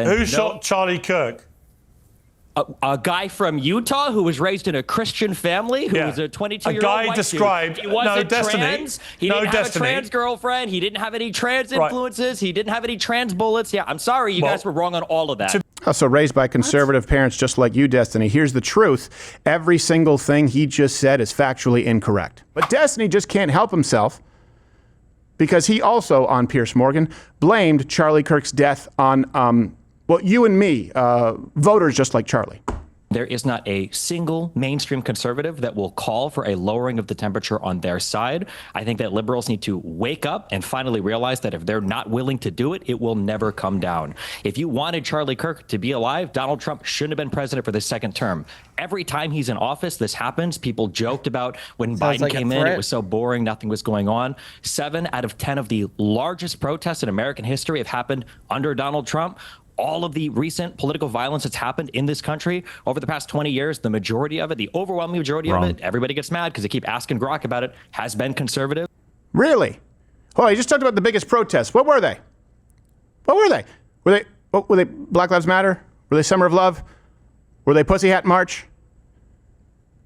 Who shot Charlie Kirk? A guy from Utah who was raised in a Christian family, who was a 22-year-old white dude. described. He wasn't Destiny. trans. He didn't have a trans girlfriend. He didn't have any trans influences. He didn't have any trans bullets. Yeah, I'm sorry. You guys were wrong on all of that. Also raised by conservative parents just like you, Destiny. Here's the truth. Every single thing he just said is factually incorrect. But Destiny just can't help himself because he also, on Piers Morgan, blamed Charlie Kirk's death on, well, you and me, voters just like Charlie. There is not a single mainstream conservative that will call for a lowering of the temperature on their side. I think that liberals need to wake up and finally realize that if they're not willing to do it, it will never come down. If you wanted Charlie Kirk to be alive, Donald Trump shouldn't have been president for the second term. Every time he's in office, this happens. People joked about when Biden came in, it was so boring, nothing was going on. 7 out of 10 of the largest protests in American history have happened under Donald Trump. All of the recent political violence that's happened in this country over the past 20 years, the majority of it, the overwhelming majority of it, everybody gets mad because they keep asking Grok about it, has been conservative. Really? Oh, you just talked about the biggest protests. What were they? What were they? Were they Black Lives Matter? Were they Summer of Love? Were they Pussy Hat March?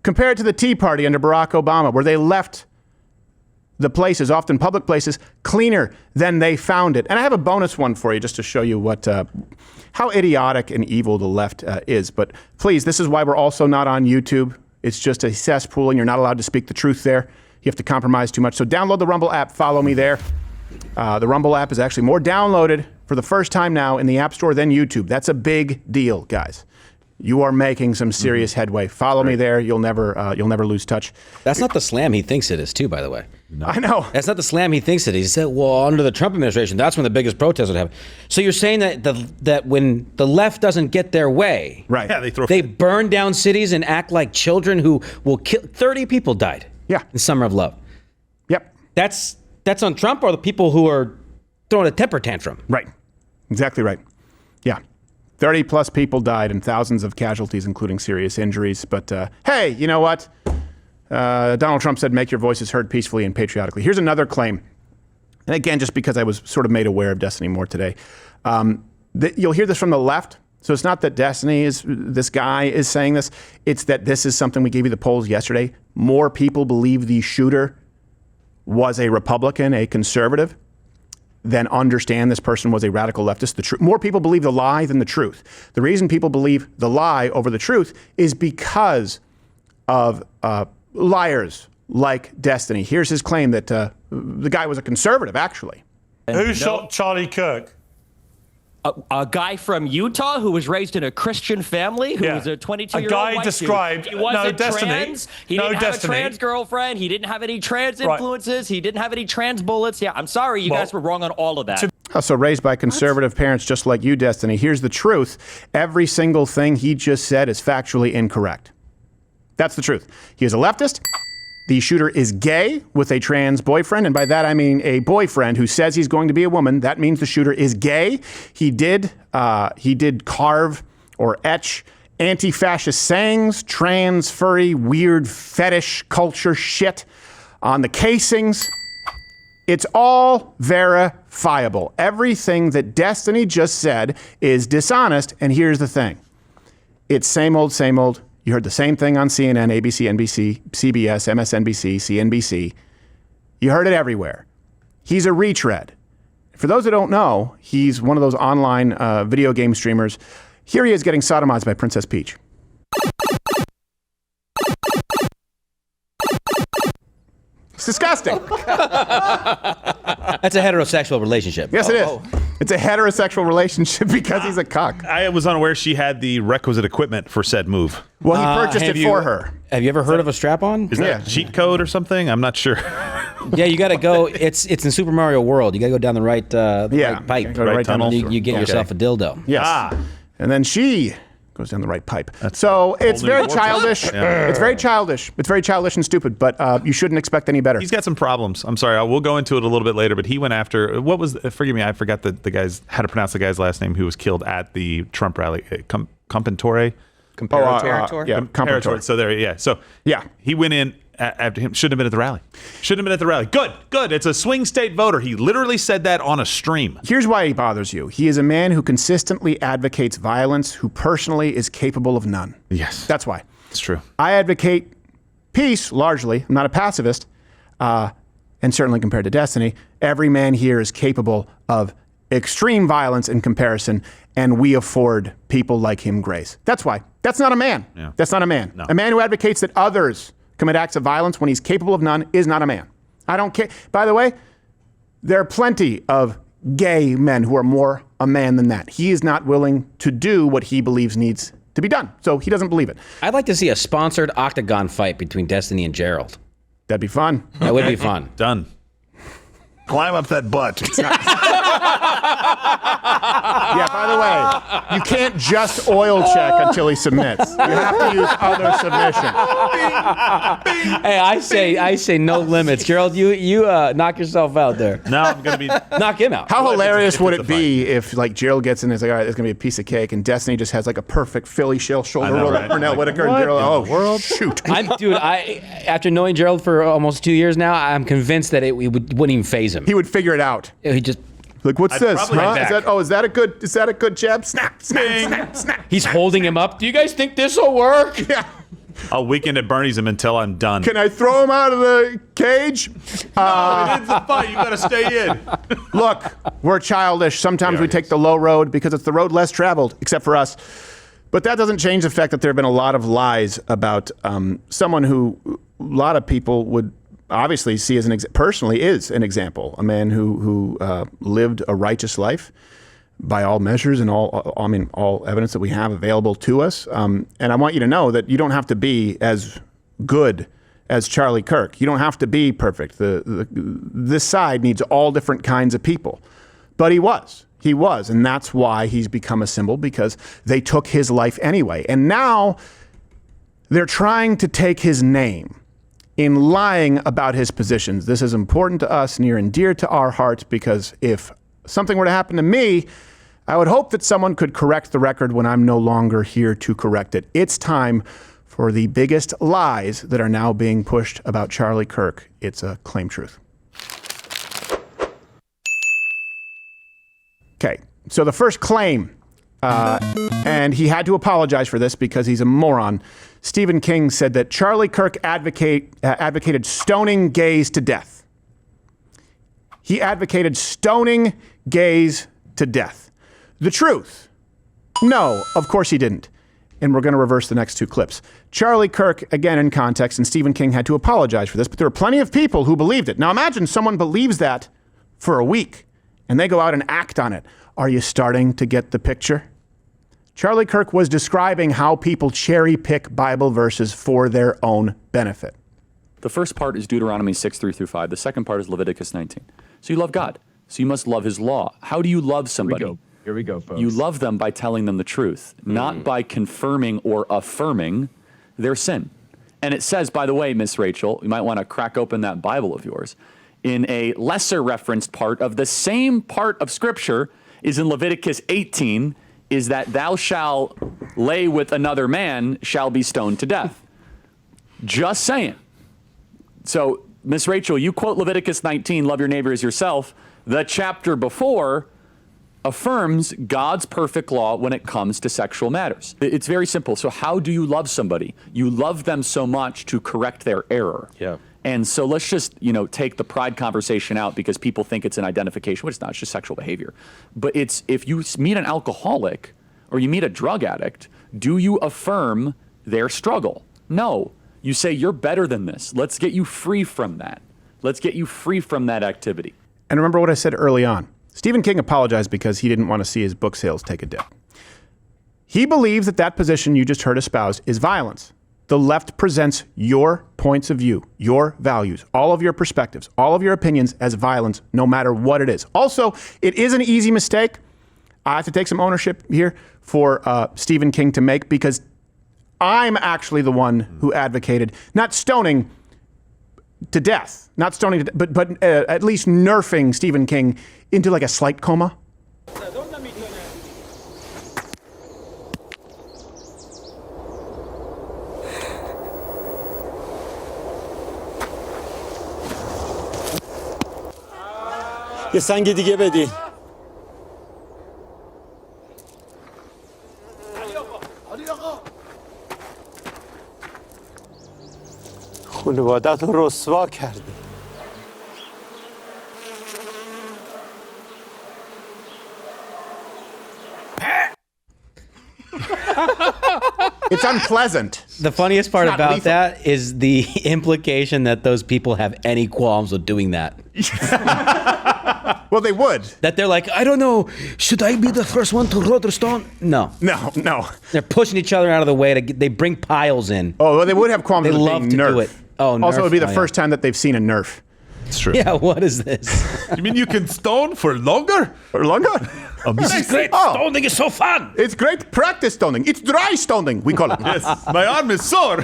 Compared to the Tea Party under Barack Obama, where they left the places, often public places, cleaner than they found it. And I have a bonus one for you just to show you what, how idiotic and evil the left is. But please, this is why we're also not on YouTube. It's just a cesspool and you're not allowed to speak the truth there. You have to compromise too much. So download the Rumble app, follow me there. The Rumble app is actually more downloaded for the first time now in the App Store than YouTube. That's a big deal, guys. You are making some serious headway. Follow me there. You'll never lose touch. That's not the slam he thinks it is, too, by the way. No. I know. That's not the slam he thinks it is. He said, well, under the Trump administration, that's when the biggest protests would happen. So you're saying that that when the left doesn't get their way, right? Yeah, they burn down cities and act like children who will kill. 30 people died. Yeah. In Summer of Love. Yep. That's on Trump or the people who are throwing a temper tantrum? Right. Exactly right. Yeah. 30 plus people died and thousands of casualties, including serious injuries. But hey, you know what? Donald Trump said, make your voices heard peacefully and patriotically. Here's another claim. And again, just because I was sort of made aware of Destiny more today. You'll hear this from the left. So it's not that this guy is saying this. It's that this is something we gave you the polls yesterday. More people believe the shooter was a Republican, a conservative, than understand this person was a radical leftist. More people believe the lie than the truth. The reason people believe the lie over the truth is because of liars like Destiny. Here's his claim that the guy was a conservative, actually. Who shot Charlie Kirk? A guy from Utah who was raised in a Christian family, who was a 22-year-old white dude. described. He wasn't Destiny. trans. He didn't have a trans girlfriend. He didn't have any trans influences. He didn't have any trans bullets. Yeah, I'm sorry. You guys were wrong on all of that. Also raised by conservative parents just like you, Destiny. Here's the truth. Every single thing he just said is factually incorrect. That's the truth. He is a leftist. The shooter is gay with a trans boyfriend, and by that I mean a boyfriend who says he's going to be a woman. That means the shooter is gay. He did carve or etch anti-fascist sayings, trans, furry, weird fetish culture shit on the casings. It's all verifiable. Everything that Destiny just said is dishonest, and here's the thing. It's same old, same old. You heard the same thing on CNN, ABC, NBC, CBS, MSNBC, CNBC. You heard it everywhere. He's a retread. For those that don't know, he's one of those online video game streamers. Here he is getting sodomized by Princess Peach. It's disgusting. That's a heterosexual relationship. Yes, it is. It's a heterosexual relationship because he's a cuck. I was unaware she had the requisite equipment for said move. Well, he purchased it for her. Have you ever heard of a strap-on? Is that a cheat code or something? I'm not sure. Yeah, you got to go. It's in Super Mario World. You got to go down the right pipe. Right tunnel. You get yourself a dildo. Yes. And then she goes down the right pipe. So it's very childish. It's very childish. It's very childish and stupid, but you shouldn't expect any better. He's got some problems. I'm sorry. We'll go into it a little bit later, but he went after, forgive me, I forgot how to pronounce the guy's last name who was killed at the Trump rally. Compantore? Comparator? Yeah, comparator. So there, yeah. So Yeah. he went in after him. Shouldn't have been at the rally. Shouldn't have been at the rally. Good. It's a swing state voter. He literally said that on a stream. Here's why he bothers you. He is a man who consistently advocates violence, who personally is capable of none. Yes. That's why. It's true. I advocate peace, largely. I'm not a pacifist. And certainly compared to Destiny, every man here is capable of extreme violence in comparison, and we afford people like him grace. That's why. That's not a man. Yeah. That's not a man. No. A man who advocates that others commit acts of violence when he's capable of none is not a man. I don't care. By the way, there are plenty of gay men who are more a man than that. He is not willing to do what he believes needs to be done. So he doesn't believe it. I'd like to see a sponsored octagon fight between Destiny and Gerald. That'd be fun. That would be fun. Done. Climb up that butt. Yeah, by the way, you can't just oil check until he submits. You have to use other submission. Hey, I say no limits. Gerald, you knock yourself out there. Now I'm going to be. Knock him out. How hilarious would it's it a be if, like, Gerald gets in and is like, all right, it's going to be a piece of cake, and Destiny just has, like, a perfect Philly shell shoulder roll right? up Pernell Like, Whitaker, and Gerald, oh, shoot. After knowing Gerald for almost 2 years now, I'm convinced that it wouldn't even faze him. He would figure it out. He just, Like, what's this? probably Huh? back. Is that a good jab? Snap, snap, snap, snap. he's holding him up. Do you guys think this will work? Yeah. I'll weekend at Bernie's him until I'm done. Can I throw him out of the cage? It's a fight. You got to stay in. Look, we're childish. Sometimes We we are, take the low road because it's the road less traveled, except for us. But that doesn't change the fact that there have been a lot of lies about someone who a lot of people would obviously see as personally is an example, a man who lived a righteous life by all measures and all evidence that we have available to us. And I want you to know that you don't have to be as good as Charlie Kirk. You don't have to be perfect. This side needs all different kinds of people. But he was. He was. And that's why he's become a symbol, because they took his life anyway. And now they're trying to take his name in lying about his positions. This is important to us, near and dear to our hearts, because if something were to happen to me, I would hope that someone could correct the record when I'm no longer here to correct it. It's time for the biggest lies that are now being pushed about Charlie Kirk. It's a claim truth. Okay, so the first claim, and he had to apologize for this because he's a moron. Stephen King said that Charlie Kirk advocated stoning gays to death. He advocated stoning gays to death. The truth? No, of course he didn't. And we're going to reverse the next two clips. Charlie Kirk, again in context, and Stephen King had to apologize for this, but there were plenty of people who believed it. Now imagine someone believes that for a week, and they go out and act on it. Are you starting to get the picture? Charlie Kirk was describing how people cherry pick Bible verses for their own benefit. The first part is Deuteronomy 6:3-5. The second part is Leviticus 19. So you love God. So you must love his law. How do you love somebody? Here we go, folks. You love them by telling them the truth, not by confirming or affirming their sin. And it says, by the way, Miss Rachel, you might want to crack open that Bible of yours. In a lesser referenced part of the same part of Scripture is in Leviticus 18, is that thou shalt lay with another man shall be stoned to death. Just saying. So, Miss Rachel, you quote Leviticus 19, love your neighbor as yourself. The chapter before affirms God's perfect law when it comes to sexual matters. It's very simple. So how do you love somebody? You love them so much to correct their error. Yeah. And so let's just, take the pride conversation out because people think it's an identification, which it's not, it's just sexual behavior. But it's, if you meet an alcoholic or you meet a drug addict, do you affirm their struggle? No. You say, you're better than this. Let's get you free from that. Let's get you free from that activity. And remember what I said early on. Stephen King apologized because he didn't want to see his book sales take a dip. He believes that position you just heard espoused is violence. The left presents your points of view, your values, all of your perspectives, all of your opinions as violence, no matter what it is. Also, it is an easy mistake. I have to take some ownership here for Stephen King to make, because I'm actually the one who advocated not stoning to death, not stoning, but at least nerfing Stephen King into like a slight coma. یه سنگ دیگه بدین. خانوادت رو رسوا کرده. It's unpleasant. The funniest part It's not about lethal. that is the implication that those people have any qualms with doing that. Well, they would. That they're like, I don't know, should I be the first one to roll the stone? No. No. They're pushing each other out of the way. They bring piles in. Oh, well, they would have qualms They with love being to do Nerf. it. Oh, Also, it would be the Nerf. first time that they've seen a Nerf. It's true. Yeah, what is this? You mean you can stone for longer? For longer? This is great. Oh. Stoning is so fun. It's great practice stoning. It's dry stoning, we call it. Yes, my arm is sore.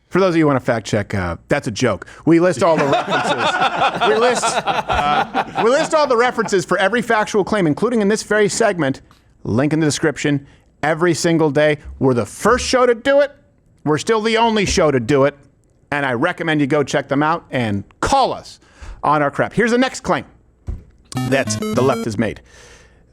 For those of you who want to fact check, that's a joke. We list all the references. We list all the references for every factual claim, including in this very segment. Link in the description. Every single day. We're the first show to do it. We're still the only show to do it. And I recommend you go check them out and call us on our crap. Here's the next claim that the left has made.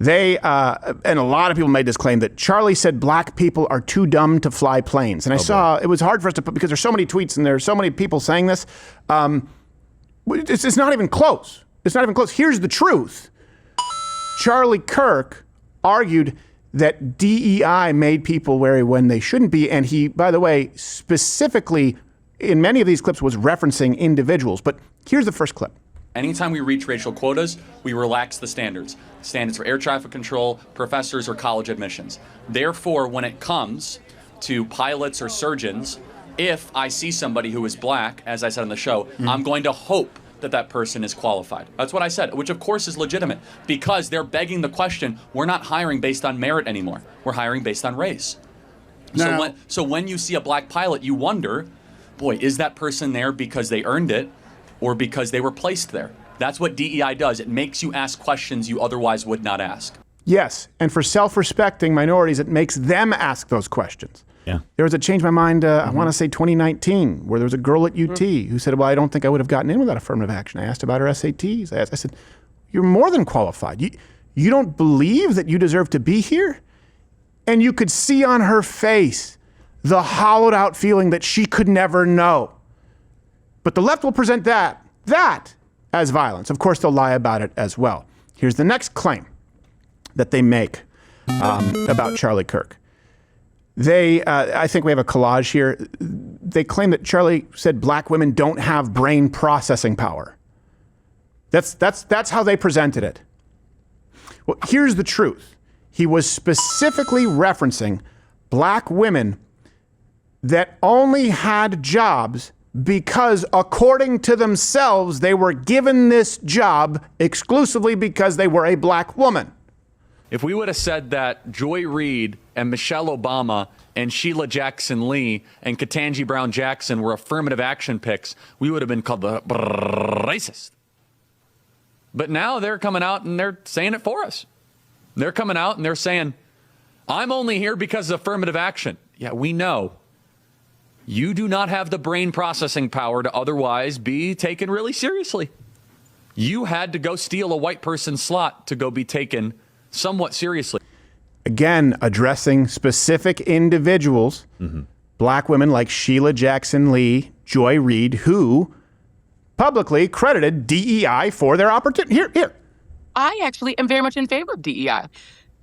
They, and a lot of people made this claim that Charlie said black people are too dumb to fly planes. And I saw, it was hard for us to put, because there's so many tweets and there's so many people saying this. It's not even close. It's not even close. Here's the truth. Charlie Kirk argued that DEI made people wary when they shouldn't be. And he, by the way, specifically in many of these clips was referencing individuals. But here's the first clip. Anytime we reach racial quotas, we relax the standards. Standards for air traffic control, professors, or college admissions. Therefore, when it comes to pilots or surgeons, if I see somebody who is black, as I said on the show, I'm going to hope that that person is qualified. That's what I said, which of course is legitimate, because they're begging the question, we're not hiring based on merit anymore. We're hiring based on race. So when you see a black pilot, you wonder, boy, is that person there because they earned it or because they were placed there? That's what DEI does. It makes you ask questions you otherwise would not ask. Yes, and for self-respecting minorities, it makes them ask those questions. Yeah. There was a Change My Mind, I want to say 2019, where there was a girl at UT who said, well, I don't think I would have gotten in without affirmative action. I asked about her SATs. I said, you're more than qualified. You don't believe that you deserve to be here? And you could see on her face the hollowed out feeling that she could never know. But the left will present that as violence. Of course, they'll lie about it as well. Here's the next claim that they make about Charlie Kirk. I think we have a collage here. They claim that Charlie said black women don't have brain processing power. That's how they presented it. Well, here's the truth. He was specifically referencing black women that only had jobs because, according to themselves, they were given this job exclusively because they were a black woman. If we would have said that Joy Reid and Michelle Obama and Sheila Jackson Lee and Ketanji Brown Jackson were affirmative action picks, we would have been called the racist. But now they're coming out and they're saying it for us. They're coming out and they're saying, I'm only here because of affirmative action. Yeah, we know. You do not have the brain processing power to otherwise be taken really seriously. You had to go steal a white person's slot to go be taken somewhat seriously. Again, addressing specific individuals, black women like Sheila Jackson Lee, Joy Reid, who publicly credited DEI for their opportunity. Here. I actually am very much in favor of DEI.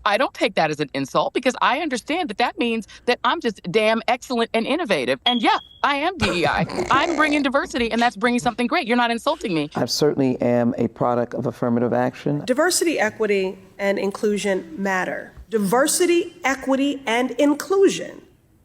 I don't take that as an insult because I understand that means that I'm just damn excellent and innovative. And yeah, I am DEI. I'm bringing diversity, and that's bringing something great. You're not insulting me. I certainly am a product of affirmative action. Diversity, equity, and inclusion matter. Diversity, equity, and inclusion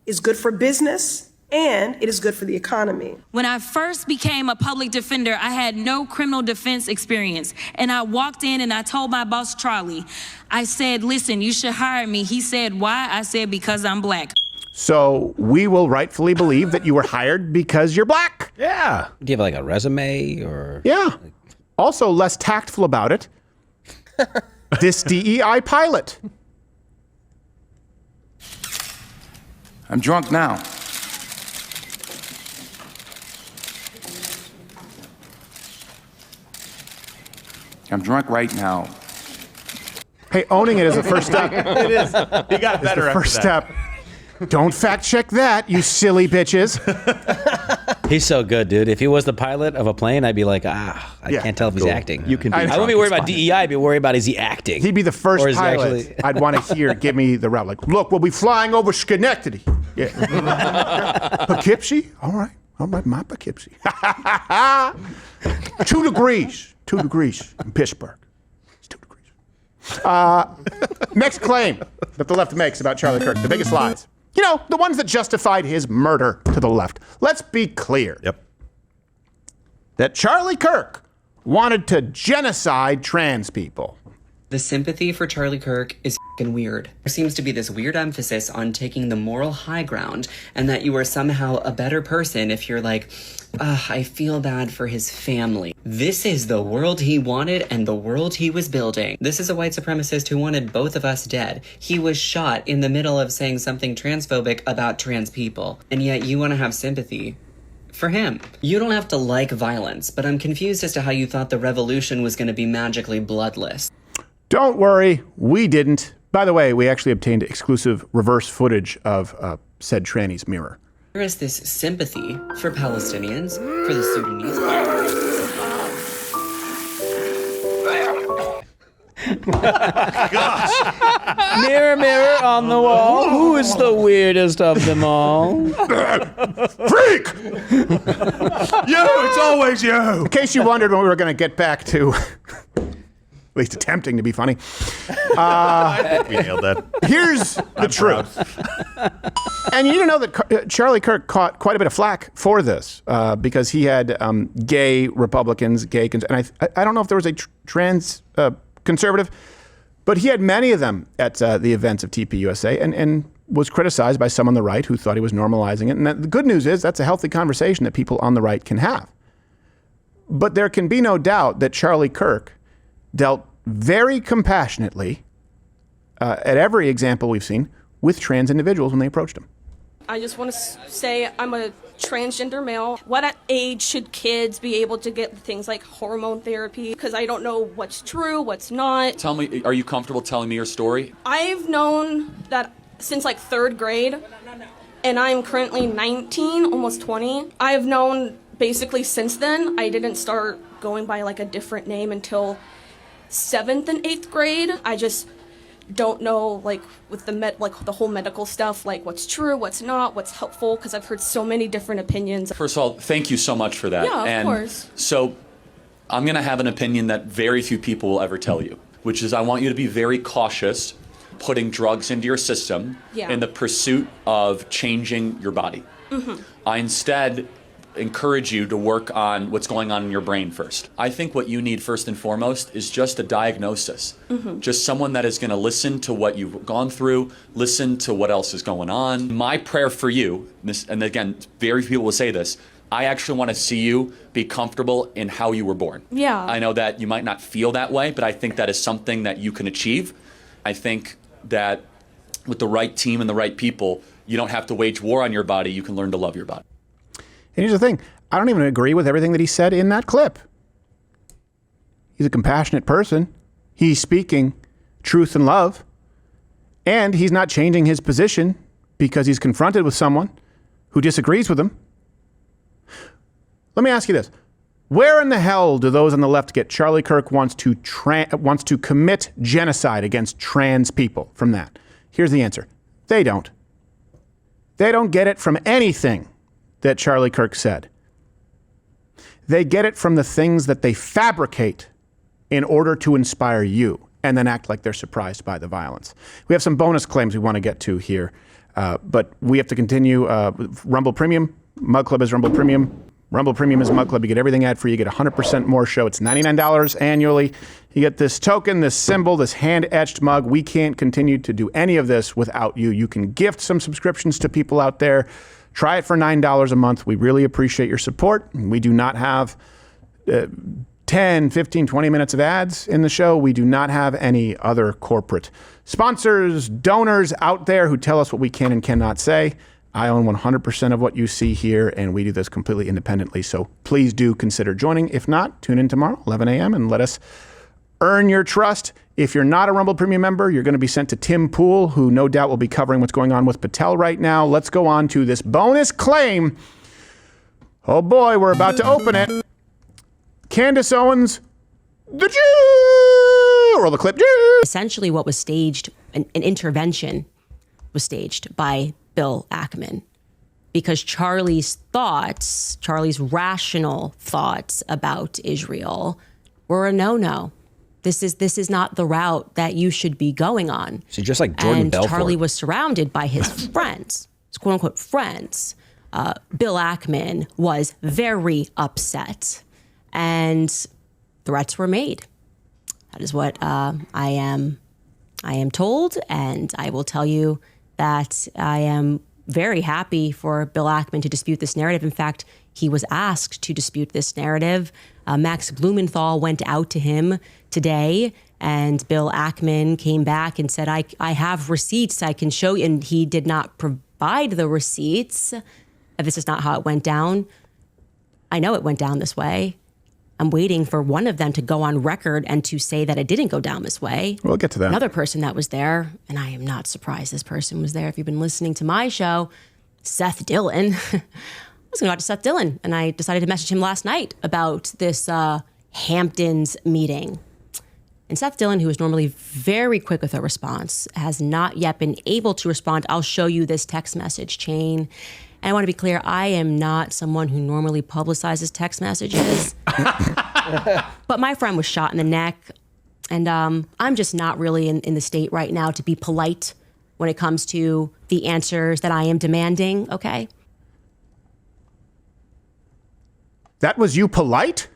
is good for business, and it is good for the economy. When I first became a public defender, I had no criminal defense experience. And I walked in and I told my boss, Charlie, I said, listen, you should hire me. He said, why? I said, because I'm black. So we will rightfully believe that you were hired because you're black. Yeah. Do you have like a resume or? Yeah. Also less tactful about it. This DEI pilot. I'm drunk now. I'm drunk right now. Hey, owning it is the first step. It is. He got better the after first that. step. Don't fact check that, you silly bitches. He's so good, dude. If he was the pilot of a plane, I'd be like, I Yeah, can't tell if he's cool. acting. You can be I wouldn't be drunk, worried it's about fine. DEI. I'd be worried about, is he acting? He'd be the first Or is he pilot. actually- I'd want to hear, give me the route. Like, look, we'll be flying over Schenectady. Yeah. Poughkeepsie? All right, my Poughkeepsie. 2 degrees. 2 degrees in Pittsburgh. It's 2 degrees. Next claim that the left makes about Charlie Kirk, the biggest lies. You know, the ones that justified his murder to the left. Let's be clear. Yep. That Charlie Kirk wanted to genocide trans people. The sympathy for Charlie Kirk is f***ing weird. There seems to be this weird emphasis on taking the moral high ground and that you are somehow a better person if you're like, I feel bad for his family. This is the world he wanted and the world he was building. This is a white supremacist who wanted both of us dead. He was shot in the middle of saying something transphobic about trans people. And yet you want to have sympathy for him. You don't have to like violence, but I'm confused as to how you thought the revolution was going to be magically bloodless. Don't worry, we didn't. By the way, we actually obtained exclusive reverse footage of said tranny's mirror. There is this sympathy for Palestinians, for the Sudanese. Mirror, mirror on the wall, who is the weirdest of them all? Freak! You, it's always you. In case you wondered when we were going to get back to, at least attempting to be funny, We nailed that. here's the truth. And you need to know that Charlie Kirk caught quite a bit of flack for this because he had gay Republicans, and I don't know if there was a trans conservative, but he had many of them at the events of TPUSA and was criticized by some on the right who thought he was normalizing it. And the good news is that's a healthy conversation that people on the right can have. But there can be no doubt that Charlie Kirk dealt very compassionately at every example we've seen with trans individuals when they approached him. I just want to say I'm a transgender male. What age should kids be able to get things like hormone therapy? Because I don't know what's true, what's not. Tell me, are you comfortable telling me your story? I've known that since like 3rd grade, and I'm currently 19, almost 20. I've known basically since then. I didn't start going by like a different name until 7th and 8th grade. I just don't know, like with the whole medical stuff, like what's true, what's not, what's helpful, because I've heard so many different opinions. First of all, thank you so much for that. Yeah, of course. So I'm going to have an opinion that very few people will ever tell you, which is I want you to be very cautious putting drugs into your system in the pursuit of changing your body. Mm-hmm. I instead encourage you to work on what's going on in your brain first. I think what you need first and foremost is just a diagnosis. Mm-hmm. Just someone that is going to listen to what you've gone through, listen to what else is going on. My prayer for you, and again, very few people will say this, I actually want to see you be comfortable in how you were born. Yeah. I know that you might not feel that way, but I think that is something that you can achieve. I think that with the right team and the right people, you don't have to wage war on your body, you can learn to love your body. And here's the thing. I don't even agree with everything that he said in that clip. He's a compassionate person. He's speaking truth and love. And he's not changing his position because he's confronted with someone who disagrees with him. Let me ask you this. Where in the hell do those on the left get Charlie Kirk wants to commit genocide against trans people from that? Here's the answer. They don't. They don't get it from anything that Charlie Kirk said. They get it from the things that they fabricate in order to inspire you and then act like they're surprised by the violence. We have some bonus claims we want to get to here, but we have to continue. Rumble Premium, Mug Club is Rumble Premium. Rumble Premium is Mug Club. You get everything ad-free. You get 100% more show. It's $99 annually. You get this token, this symbol, this hand-etched mug. We can't continue to do any of this without you. You can gift some subscriptions to people out there. Try it for $9 a month. We really appreciate your support. We do not have 10, 15, 20 minutes of ads in the show. We do not have any other corporate sponsors, donors out there who tell us what we can and cannot say. I own 100% of what you see here, and we do this completely independently. So please do consider joining. If not, tune in tomorrow, 11 a.m., and let us earn your trust. If you're not a Rumble Premium member, you're going to be sent to Tim Pool, who no doubt will be covering what's going on with Patel right now. Let's go on to this bonus claim. Oh boy, we're about to open it. Candace Owens, the Jew! Roll the clip. Jew! Essentially what was staged, an intervention was staged by Bill Ackman, because Charlie's rational thoughts about Israel were a no-no. This is not the route that you should be going on. So just like Jordan Belfort. Charlie was surrounded by his friends, his quote-unquote friends. Bill Ackman was very upset, and threats were made. That is what I am told, and I will tell you that I am very happy for Bill Ackman to dispute this narrative. In fact, he was asked to dispute this narrative. Max Blumenthal went out to him today, and Bill Ackman came back and said, I have receipts I can show you. And he did not provide the receipts. This is not how it went down. I know it went down this way. I'm waiting for one of them to go on record and to say that it didn't go down this way. We'll get to that. Another person that was there, and I am not surprised this person was there. If you've been listening to my show, Seth Dillon. I was going to go out to Seth Dillon, and I decided to message him last night about this Hamptons meeting. And Seth Dillon, who is normally very quick with a response, has not yet been able to respond. I'll show you this text message chain. And I want to be clear, I am not someone who normally publicizes text messages. But my friend was shot in the neck. And I'm just not really in the state right now to be polite when it comes to the answers that I am demanding, okay? That was you polite?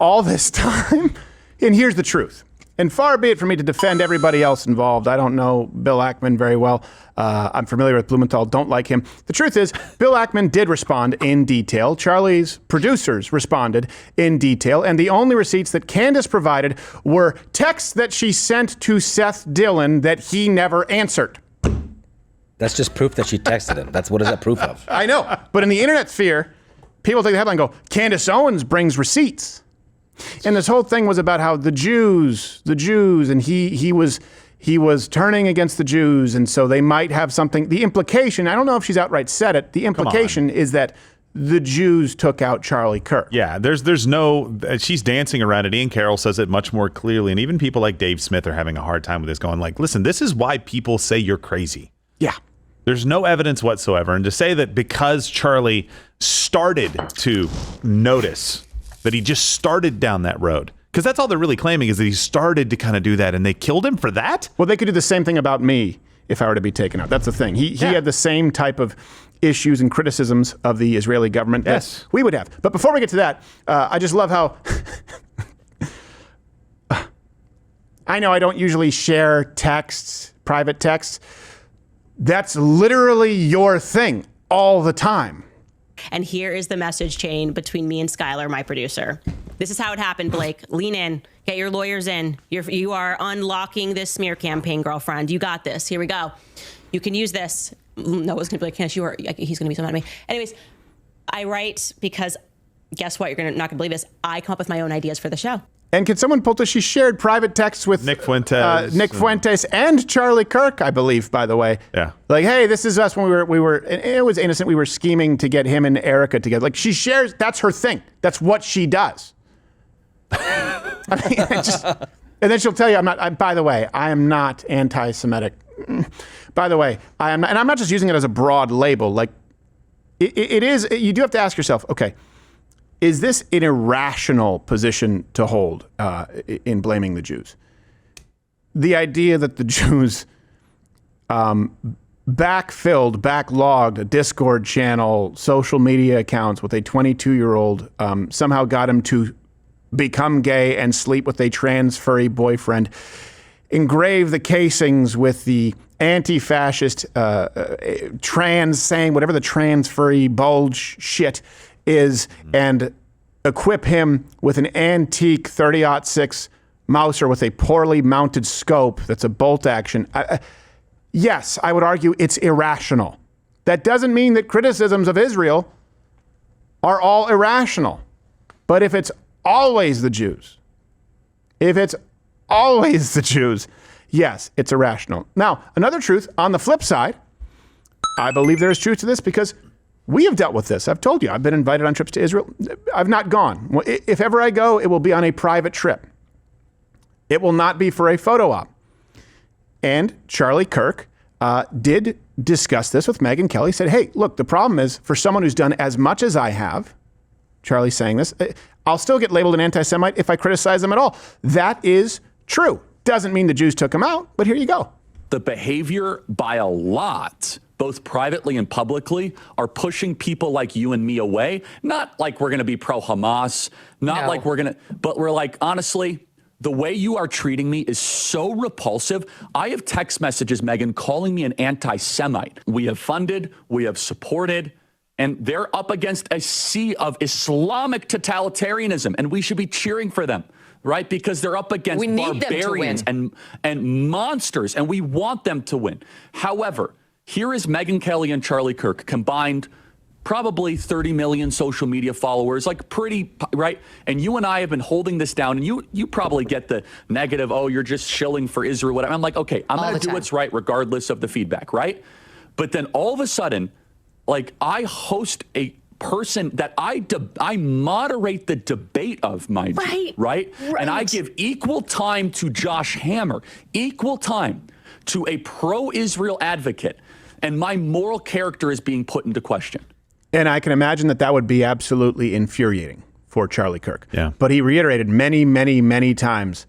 All this time? And here's the truth. And far be it for me to defend everybody else involved. I don't know Bill Ackman very well. I'm familiar with Blumenthal, don't like him. The truth is, Bill Ackman did respond in detail. Charlie's producers responded in detail. And the only receipts that Candace provided were texts that she sent to Seth Dillon that he never answered. That's just proof that she texted him. What is that proof of? I know. But in the internet sphere, people take the headline and go, Candace Owens brings receipts. And this whole thing was about how the Jews, and he was turning against the Jews, and so they might have something. The implication, I don't know if she's outright said it, the implication is that the Jews took out Charlie Kirk. Yeah, there's no, she's dancing around it. Ian Carroll says it much more clearly, and even people like Dave Smith are having a hard time with this, going like, listen, this is why people say you're crazy. Yeah. There's no evidence whatsoever. And to say that because Charlie started to notice that he just started down that road, because that's all they're really claiming, is that he started to kind of do that, and they killed him for that? Well, they could do the same thing about me if I were to be taken out. That's the thing. He had the same type of issues and criticisms of the Israeli government that we would have. But before we get to that, I just love how I know I don't usually share texts, private texts. That's literally your thing all the time. And here is the message chain between me and Skylar, my producer. This is how it happened, Blake. Lean in. Get your lawyers in. You are unlocking this smear campaign, girlfriend. You got this. Here we go. You can use this. Noah's going to be like, Candace, he's going to be so mad at me. Anyways, I write because guess what? You're not going to believe this. I come up with my own ideas for the show. And can someone pull this? She shared private texts with Nick Fuentes and Charlie Kirk, I believe, by the way. Yeah. Like, hey, this is us when we were, and it was innocent. We were scheming to get him and Erica together. Like, she shares, that's her thing. That's what she does. I mean, and then she'll tell you, by the way, I am not anti-Semitic. By the way, I am not, and I'm not just using it as a broad label. Like, it is, you do have to ask yourself, okay, is this an irrational position to hold in blaming the Jews? The idea that the Jews backlogged a Discord channel, social media accounts with a 22-year-old, somehow got him to become gay and sleep with a trans furry boyfriend, engrave the casings with the anti-fascist trans saying, whatever the trans furry bulge shit is, and equip him with an antique 30-06 Mauser with a poorly mounted scope that's a bolt action. Yes, I would argue it's irrational. That doesn't mean that criticisms of Israel are all irrational. But if it's always the Jews, if it's always the Jews, yes, it's irrational. Now, another truth on the flip side, I believe there is truth to this because we have dealt with this. I've told you, I've been invited on trips to Israel. I've not gone. If ever I go, it will be on a private trip. It will not be for a photo op. And Charlie Kirk did discuss this with Megyn Kelly, said, hey, look, the problem is for someone who's done as much as I have, Charlie's saying this, I'll still get labeled an anti-Semite if I criticize them at all. That is true. Doesn't mean the Jews took him out, but here you go. The behavior by a lot, both privately and publicly, are pushing people like you and me away. Not like we're going to be pro-Hamas, not like we're going to, but we're like, honestly, the way you are treating me is so repulsive. I have text messages, Megyn, calling me an anti-Semite. We have funded, we have supported, and they're up against a sea of Islamic totalitarianism, and we should be cheering for them, right? Because they're up against barbarians and monsters, and we want them to win. However, here is Megyn Kelly and Charlie Kirk combined probably 30 million social media followers, like pretty, right? And you and I have been holding this down, and you probably get the negative, oh, you're just shilling for Israel, whatever. I'm like, okay, I'm going to do what's right regardless of the feedback, right? But then all of a sudden, like I host a person that I moderate the debate of, mind you, right? And I give equal time to Josh Hammer, equal time to a pro-Israel advocate, and my moral character is being put into question. And I can imagine that would be absolutely infuriating for Charlie Kirk. Yeah. But he reiterated many, many, many times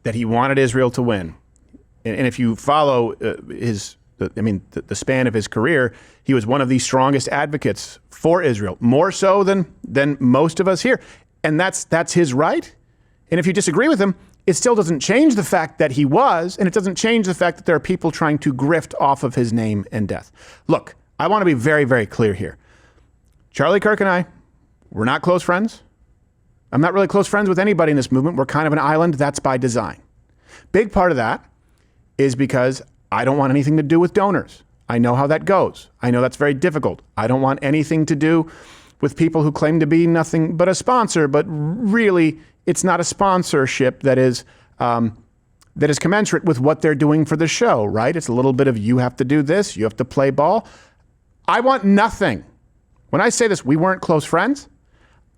that he wanted Israel to win. And if you follow the span of his career, he was one of the strongest advocates for Israel, more so than most of us here. And that's his right. And if you disagree with him, it still doesn't change the fact that he was, and it doesn't change the fact that there are people trying to grift off of his name and death. Look, I want to be very, very clear here. Charlie Kirk and I, we're not close friends. I'm not really close friends with anybody in this movement. We're kind of an island. That's by design. Big part of that is because I don't want anything to do with donors. I know how that goes. I know that's very difficult. I don't want anything to do with people who claim to be nothing but a sponsor, but really it's not a sponsorship that is commensurate with what they're doing for the show, right? It's a little bit of you have to do this, you have to play ball. I want nothing. When I say this, we weren't close friends.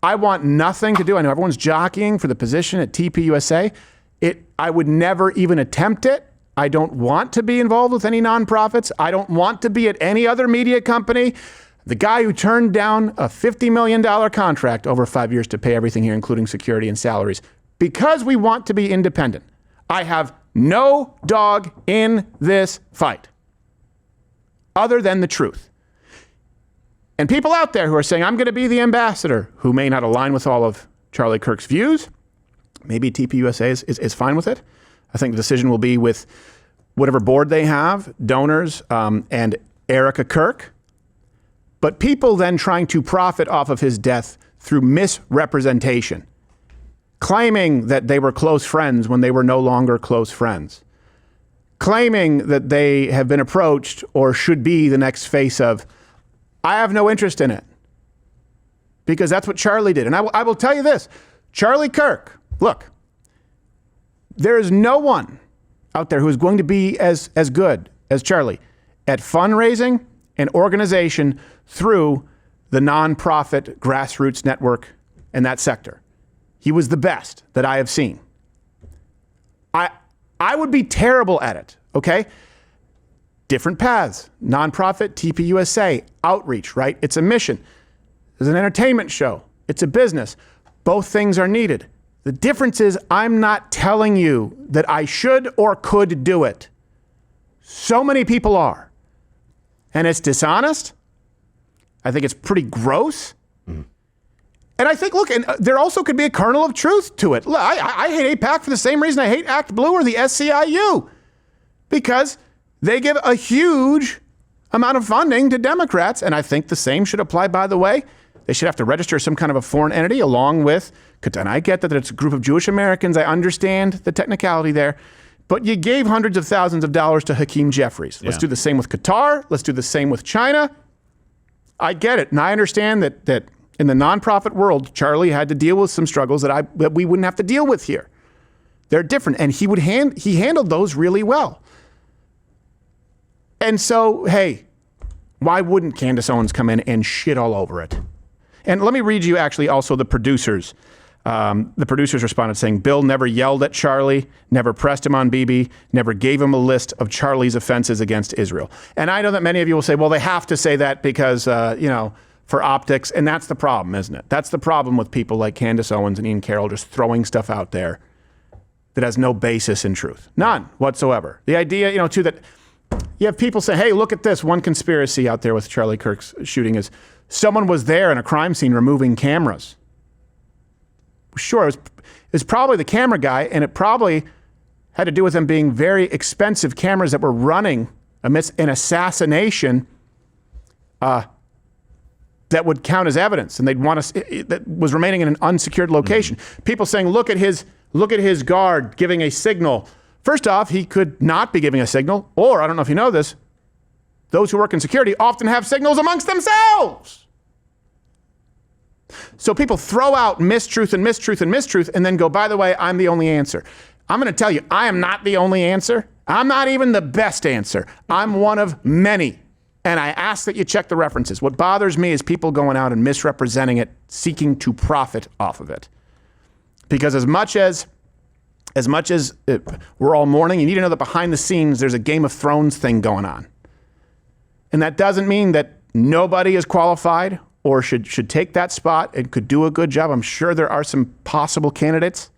I want nothing to do. I know everyone's jockeying for the position at TPUSA. I would never even attempt it. I don't want to be involved with any nonprofits. I don't want to be at any other media company. The guy who turned down a $50 million contract over 5 years to pay everything here, including security and salaries, because we want to be independent. I have no dog in this fight other than the truth. And people out there who are saying, I'm going to be the ambassador, who may not align with all of Charlie Kirk's views, maybe TPUSA is fine with it. I think the decision will be with whatever board they have, donors, and Erica Kirk. But people then trying to profit off of his death through misrepresentation, claiming that they were close friends when they were no longer close friends, claiming that they have been approached or should be the next face of, I have no interest in it, because that's what Charlie did. And I will tell you this, Charlie Kirk, look, there is no one out there who is going to be as good as Charlie at fundraising and organization through the nonprofit grassroots network and that sector. He was the best that I have seen. I would be terrible at it, okay? Different paths, nonprofit, TPUSA, outreach, right? It's a mission. It's an entertainment show. It's a business. Both things are needed. The difference is I'm not telling you that I should or could do it. So many people are. And it's dishonest. I think it's pretty gross. Mm. And I think, look, and there also could be a kernel of truth to it. Look, I hate AIPAC for the same reason I hate Act Blue or the SCIU. Because they give a huge amount of funding to Democrats, and I think the same should apply, by the way. They should have to register some kind of a foreign entity along with, and I get that it's a group of Jewish Americans. I understand the technicality there. But you gave hundreds of thousands of dollars to Hakeem Jeffries. Let's do the same with Qatar. Let's do the same with China. I get it. And I understand that in the nonprofit world, Charlie had to deal with some struggles that we wouldn't have to deal with here. They're different. And he handled those really well. And so, hey, why wouldn't Candace Owens come in and shit all over it? And let me read you actually also the producers. The producers responded saying, Bill never yelled at Charlie, never pressed him on Bibi, never gave him a list of Charlie's offenses against Israel. And I know that many of you will say, well, they have to say that because, for optics. And that's the problem, isn't it? That's the problem with people like Candace Owens and Ian Carroll just throwing stuff out there that has no basis in truth. None whatsoever. The idea, too, that you have people say, hey, look at this. One conspiracy out there with Charlie Kirk's shooting is someone was there in a crime scene removing cameras. Sure, it was probably the camera guy, and it probably had to do with them being very expensive cameras that were running amidst an assassination that would count as evidence, and they'd want us that was remaining in an unsecured location. People saying, look at his guard giving a signal. First off, he could not be giving a signal, or I don't know if you know this, those who work in security often have signals amongst themselves. So people throw out mistruth and mistruth and mistruth and then go, by the way, I'm the only answer. I'm going to tell you, I am not the only answer. I'm not even the best answer. I'm one of many. And I ask that you check the references. What bothers me is people going out and misrepresenting it, seeking to profit off of it. Because as much as we're all mourning, you need to know that behind the scenes, there's a Game of Thrones thing going on. And that doesn't mean that nobody is qualified or should take that spot and could do a good job. I'm sure there are some possible candidates.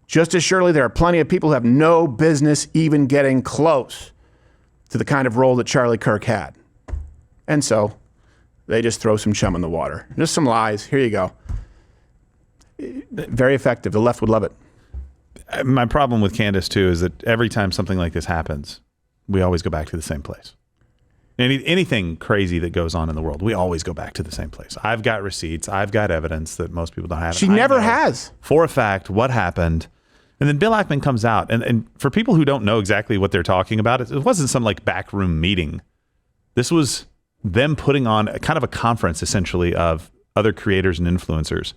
Just as surely there are plenty of people who have no business even getting close to the kind of role that Charlie Kirk had. And so they just throw some chum in the water. Just some lies. Here you go. Very effective. The left would love it. My problem with Candace, too, is that every time something like this happens, we always go back to the same place. Anything crazy that goes on in the world, we always go back to the same place. I've got receipts. I've got evidence that most people don't have. She never has. For a fact, what happened. And then Bill Ackman comes out. And for people who don't know exactly what they're talking about, it wasn't some like backroom meeting. This was them putting on a kind of a conference, essentially, of other creators and influencers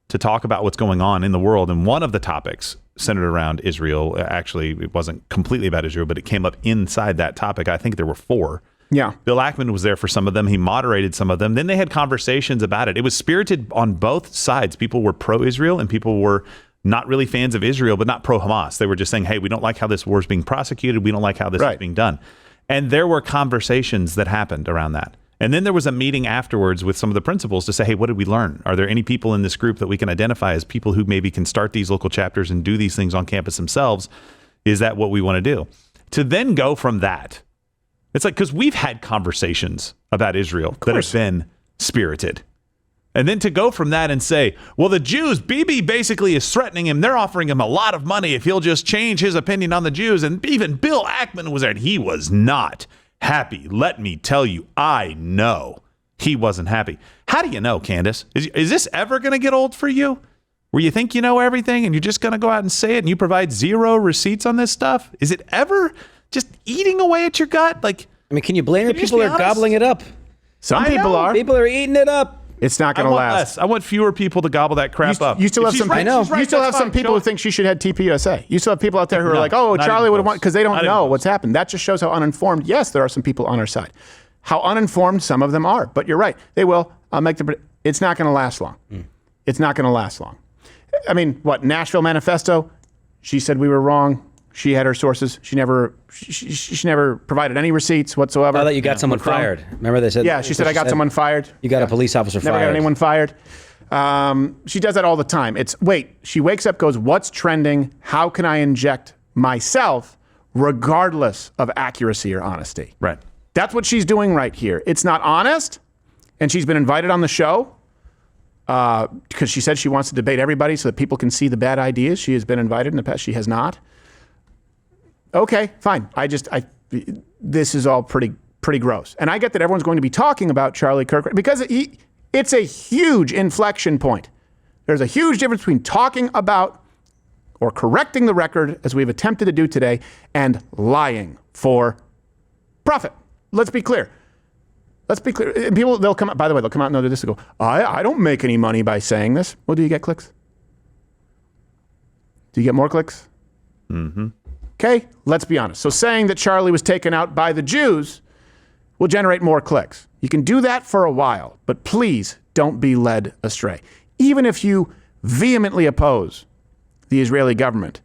to talk about what's going on in the world. And one of the topics centered around Israel. Actually, it wasn't completely about Israel, but it came up inside that topic. I think there were 4. Yeah. Bill Ackman was there for some of them. He moderated some of them. Then they had conversations about it. It was spirited on both sides. People were pro-Israel and people were not really fans of Israel, but not pro-Hamas. They were just saying, hey, we don't like how this war is being prosecuted. We don't like how this is being done. And there were conversations that happened around that. And then there was a meeting afterwards with some of the principals to say, hey, what did we learn? Are there any people in this group that we can identify as people who maybe can start these local chapters and do these things on campus themselves? Is that what we want to do? To then go from that, it's like, because we've had conversations about Israel that have been spirited. And then to go from that and say, well, the Jews, Bibi basically is threatening him. They're offering him a lot of money if he'll just change his opinion on the Jews. And even Bill Ackman was there, and he was not happy. Let me tell you, I know he wasn't happy. How do you know, Candace? Is this ever going to get old for you? Where you think you know everything and you're just going to go out and say it and you provide 0 receipts on this stuff? Is it ever just eating away at your gut? Like, I mean, can you blame it? People are gobbling it up. Some people are. People are eating it up. It's not going to last. I want fewer people to gobble that crap up. You still have some. You still have some people who think she should head TPUSA. You still have people out there who are like, "Oh, Charlie would have won," because they don't know what's happened. That just shows how uninformed. Yes, there are some people on our side. How uninformed some of them are. But you're right. They will. I'll make the. It's not going to last long. It's not going to last long. I mean, what Nashville Manifesto? She said we were wrong. She had her sources. She never provided any receipts whatsoever. I thought you got someone fired. Remember they said? Yeah, she said I got someone fired. You got a police officer fired. Never got anyone fired. She does that all the time. She wakes up, goes, what's trending? How can I inject myself regardless of accuracy or honesty? Right. That's what she's doing right here. It's not honest, and she's been invited on the show because she said she wants to debate everybody so that people can see the bad ideas. She has been invited in the past. She has not. Okay, fine. This is all pretty gross. And I get that everyone's going to be talking about Charlie Kirk because it's a huge inflection point. There's a huge difference between talking about or correcting the record, as we've attempted to do today, and lying for profit. Let's be clear. And people, they'll come out, by the way, they'll come out and they'll do this and go, I don't make any money by saying this. Well, do you get clicks? Do you get more clicks? Mm-hmm. Okay, let's be honest. So saying that Charlie was taken out by the Jews will generate more clicks. You can do that for a while, but please don't be led astray. Even if you vehemently oppose the Israeli government,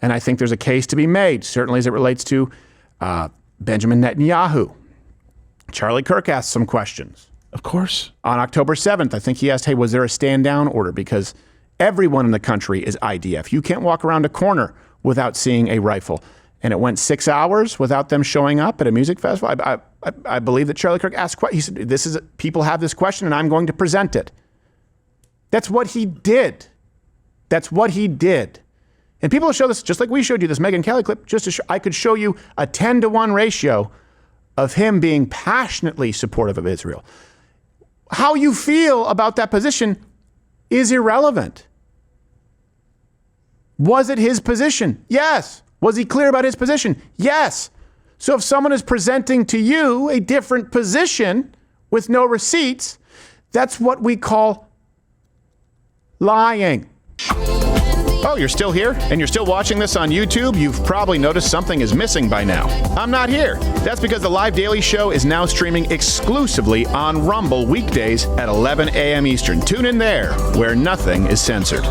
and I think there's a case to be made, certainly as it relates to Benjamin Netanyahu. Charlie Kirk asked some questions. Of course. On October 7th, I think he asked, hey, was there a stand down order? Because everyone in the country is IDF. You can't walk around a corner without seeing a rifle. And it went 6 hours without them showing up at a music festival. I believe that Charlie Kirk asked, he said, people have this question and I'm going to present it. That's what he did. That's what he did. And people will show this, just like we showed you this Megyn Kelly clip, just to show, I could show you a 10-to-1 ratio of him being passionately supportive of Israel. How you feel about that position is irrelevant. Was it his position? Yes. Was he clear about his position? Yes. So if someone is presenting to you a different position with no receipts, that's what we call lying. Oh, you're still here? And you're still watching this on YouTube? You've probably noticed something is missing by now. I'm not here. That's because the Live Daily Show is now streaming exclusively on Rumble weekdays at 11 a.m. Eastern. Tune in there, where nothing is censored.